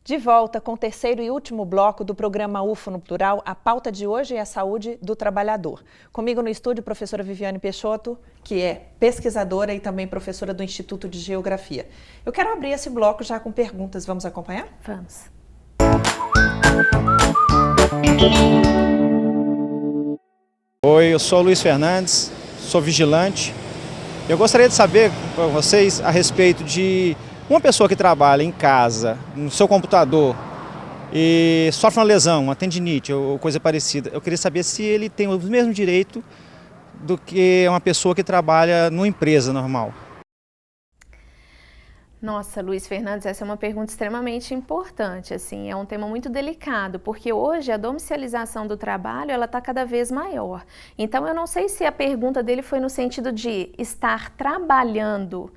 De volta com o terceiro e último bloco do programa UFO no Plural, a pauta de hoje é a saúde do trabalhador. Comigo no estúdio, a professora Viviane Peixoto, que é pesquisadora e também professora do Instituto de Geografia. Eu quero abrir esse bloco já com perguntas. Vamos acompanhar? Vamos. Oi, eu sou o Luiz Fernandes, sou vigilante. Eu gostaria de saber com vocês a respeito de uma pessoa que trabalha em casa, no seu computador, e sofre uma lesão, uma tendinite ou coisa parecida. Eu queria saber se ele tem o mesmo direito do que uma pessoa que trabalha numa empresa normal. Nossa, Luiz Fernandes, essa é uma pergunta extremamente importante, assim, é um tema muito delicado, porque hoje a domicilização do trabalho, ela está cada vez maior. Então, eu não sei se a pergunta dele foi no sentido de estar trabalhando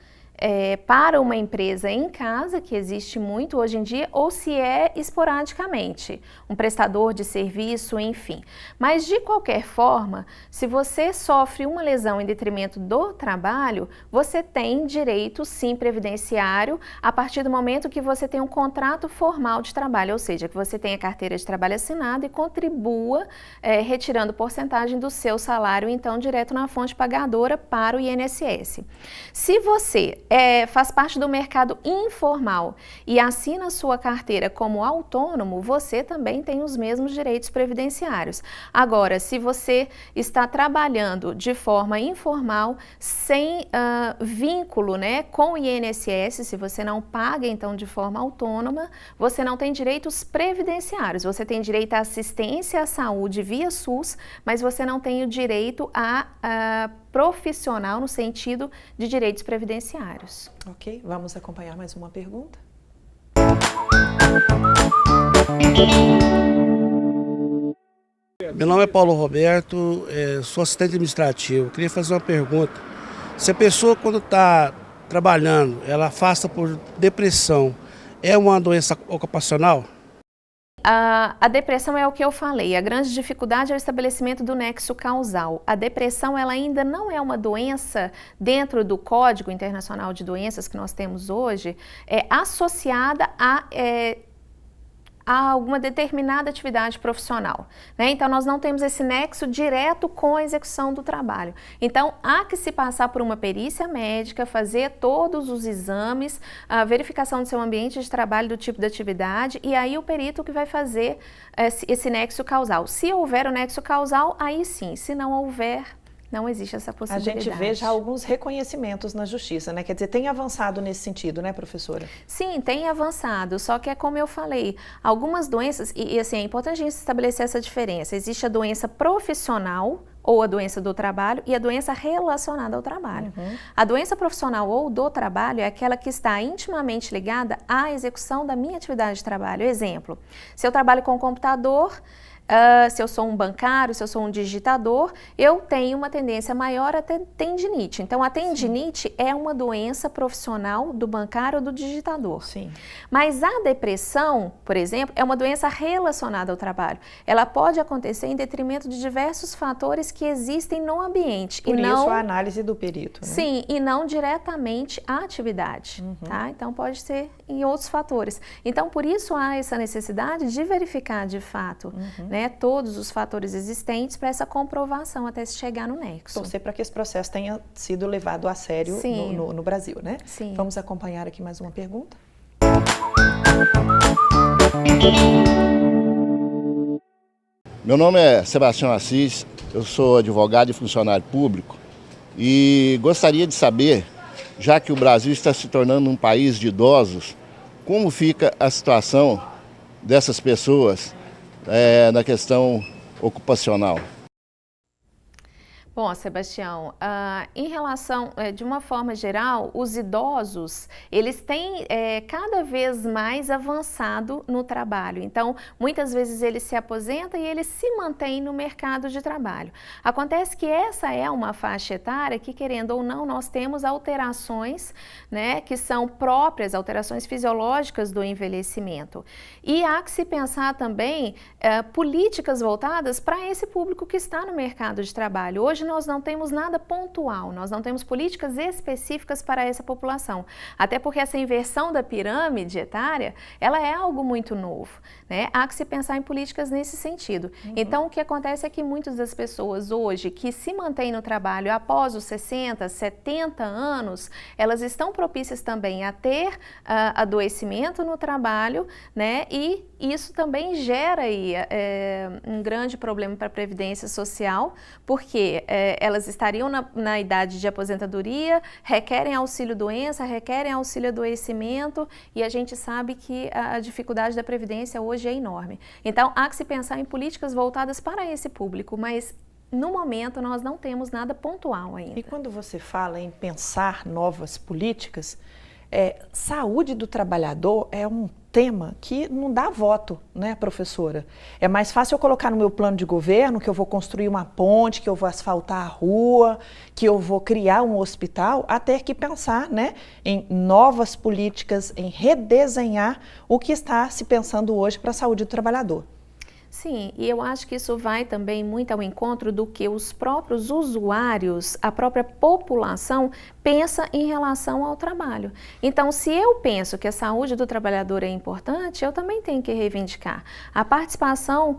para uma empresa em casa, que existe muito hoje em dia, ou se é esporadicamente, um prestador de serviço, enfim. Mas, de qualquer forma, se você sofre uma lesão em detrimento do trabalho, você tem direito, sim, previdenciário, a partir do momento que você tem um contrato formal de trabalho, ou seja, que você tenha carteira de trabalho assinada e contribua retirando porcentagem do seu salário, então, direto na fonte pagadora para o INSS. Se você faz parte do mercado informal e assina sua carteira como autônomo, você também tem os mesmos direitos previdenciários. Agora, se você está trabalhando de forma informal, sem vínculo, né, com o INSS, se você não paga então de forma autônoma, você não tem direitos previdenciários. Você tem direito à assistência à saúde via SUS, mas você não tem o direito a profissional no sentido de direitos previdenciários. Ok, vamos acompanhar mais uma pergunta. Meu nome é Paulo Roberto, sou assistente administrativo. Queria fazer uma pergunta. Se a pessoa, quando está trabalhando, ela afasta por depressão, é uma doença ocupacional? A depressão é o que eu falei, a grande dificuldade é o estabelecimento do nexo causal. A depressão ela ainda não é uma doença dentro do Código Internacional de Doenças que nós temos hoje, associada a alguma determinada atividade profissional, né? Então, nós não temos esse nexo direto com a execução do trabalho. Então, há que se passar por uma perícia médica, fazer todos os exames, a verificação do seu ambiente de trabalho, do tipo de atividade, e aí o perito que vai fazer esse nexo causal. Se houver o nexo causal, aí sim. Se não houver, não existe essa possibilidade. A gente vê já alguns reconhecimentos na justiça, né? Quer dizer, tem avançado nesse sentido, né, professora? Sim, tem avançado, só que é como eu falei, algumas doenças, e assim, é importante a gente estabelecer essa diferença. Existe a doença profissional, ou a doença do trabalho, e a doença relacionada ao trabalho. A doença profissional ou do trabalho é aquela que está intimamente ligada à execução da minha atividade de trabalho. Exemplo, se eu trabalho com computador, se eu sou um bancário, se eu sou um digitador, eu tenho uma tendência maior a ter tendinite. Então, a tendinite é uma doença profissional do bancário ou do digitador. Sim. Mas a depressão, por exemplo, é uma doença relacionada ao trabalho. Ela pode acontecer em detrimento de diversos fatores que existem no ambiente. Por isso a análise do perito, né? Sim, e não diretamente a atividade. Tá? Então, pode ser em outros fatores. Então, por isso há essa necessidade de verificar de fato, né, todos os fatores existentes para essa comprovação até se chegar no nexo. Torcer para que esse processo tenha sido levado a sério no Brasil, né? Sim. Vamos acompanhar aqui mais uma pergunta. Meu nome é Sebastião Assis, eu sou advogado e funcionário público e gostaria de saber, já que o Brasil está se tornando um país de idosos, como fica a situação dessas pessoas na questão ocupacional? Bom, Sebastião, em relação, de uma forma geral, os idosos, eles têm cada vez mais avançado no trabalho. Então, muitas vezes eles se aposentam e eles se mantêm no mercado de trabalho. Acontece que essa é uma faixa etária que, querendo ou não, nós temos alterações, né, que são próprias, alterações fisiológicas do envelhecimento. E há que se pensar também políticas voltadas para esse público que está no mercado de trabalho. Hoje nós não temos nada pontual, nós não temos políticas específicas para essa população. Até porque essa inversão da pirâmide etária, ela é algo muito novo, né? Há que se pensar em políticas nesse sentido. Então, o que acontece é que muitas das pessoas hoje que se mantêm no trabalho após os 60, 70 anos, elas estão propícias também a ter adoecimento no trabalho, né? E isso também gera aí, um grande problema para a Previdência Social, porque elas estariam na idade de aposentadoria, requerem auxílio-doença, requerem auxílio-adoecimento, e a gente sabe que a dificuldade da Previdência hoje é enorme. Então, há que se pensar em políticas voltadas para esse público, mas no momento nós não temos nada pontual ainda. E quando você fala em pensar novas políticas, saúde do trabalhador é um tema que não dá voto, né, professora? É mais fácil eu colocar no meu plano de governo que eu vou construir uma ponte, que eu vou asfaltar a rua, que eu vou criar um hospital, a ter que pensar, né, em novas políticas, em redesenhar o que está se pensando hoje para a saúde do trabalhador. Sim, e eu acho que isso vai também muito ao encontro do que os próprios usuários, a própria população pensa em relação ao trabalho. Então, se eu penso que a saúde do trabalhador é importante, eu também tenho que reivindicar. A participação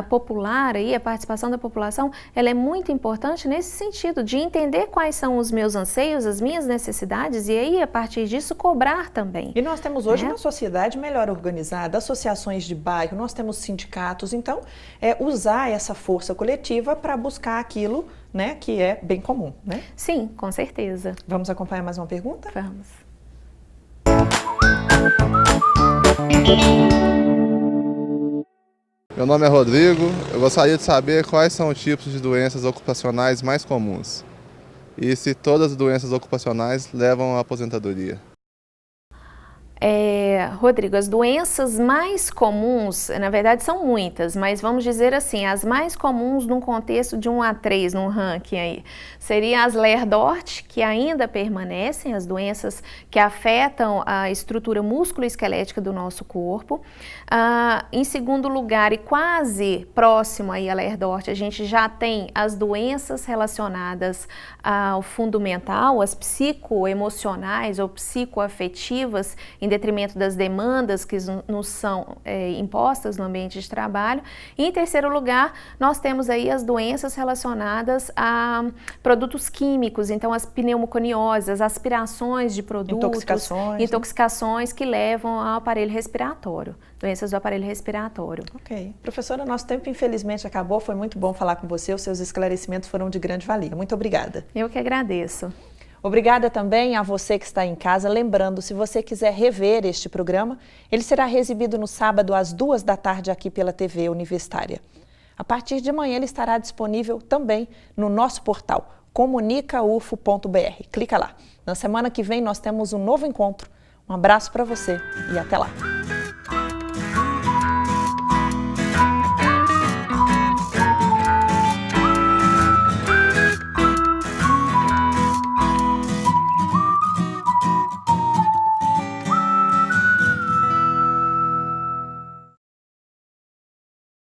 popular, a participação da população, ela é muito importante nesse sentido, de entender quais são os meus anseios, as minhas necessidades, e aí, a partir disso, cobrar também. E nós temos hoje uma sociedade melhor organizada, associações de bairro, nós temos sindicatos, então, usar essa força coletiva para buscar aquilo, né, que é bem comum, né? Sim, com certeza. Vamos acompanhar mais uma pergunta? Vamos. Meu nome é Rodrigo, eu gostaria de saber quais são os tipos de doenças ocupacionais mais comuns e se todas as doenças ocupacionais levam à aposentadoria. Rodrigo, as doenças mais comuns, na verdade são muitas, mas vamos dizer assim, as mais comuns num contexto de 1 a 3, num ranking aí, seriam as Lehrs-Dort, que ainda permanecem, as doenças que afetam a estrutura músculo-esquelética do nosso corpo. Em segundo lugar, e quase próximo aí a Lehrs-Dort, a gente já tem as doenças relacionadas ao fundo mental, as psicoemocionais ou psicoafetivas, em detrimento das demandas que nos são impostas no ambiente de trabalho. E em terceiro lugar, nós temos aí as doenças relacionadas a produtos químicos, então as pneumoconioses, as aspirações de produtos, intoxicações que levam ao aparelho respiratório, doenças do aparelho respiratório. Ok. Professora, nosso tempo infelizmente acabou, foi muito bom falar com você, os seus esclarecimentos foram de grande valia. Muito obrigada. Eu que agradeço. Obrigada também a você que está em casa. Lembrando, se você quiser rever este programa, ele será exibido no sábado às 2 da tarde aqui pela TV Universitária. A partir de amanhã ele estará disponível também no nosso portal comunicaufo.br. Clica lá. Na semana que vem nós temos um novo encontro. Um abraço para você e até lá.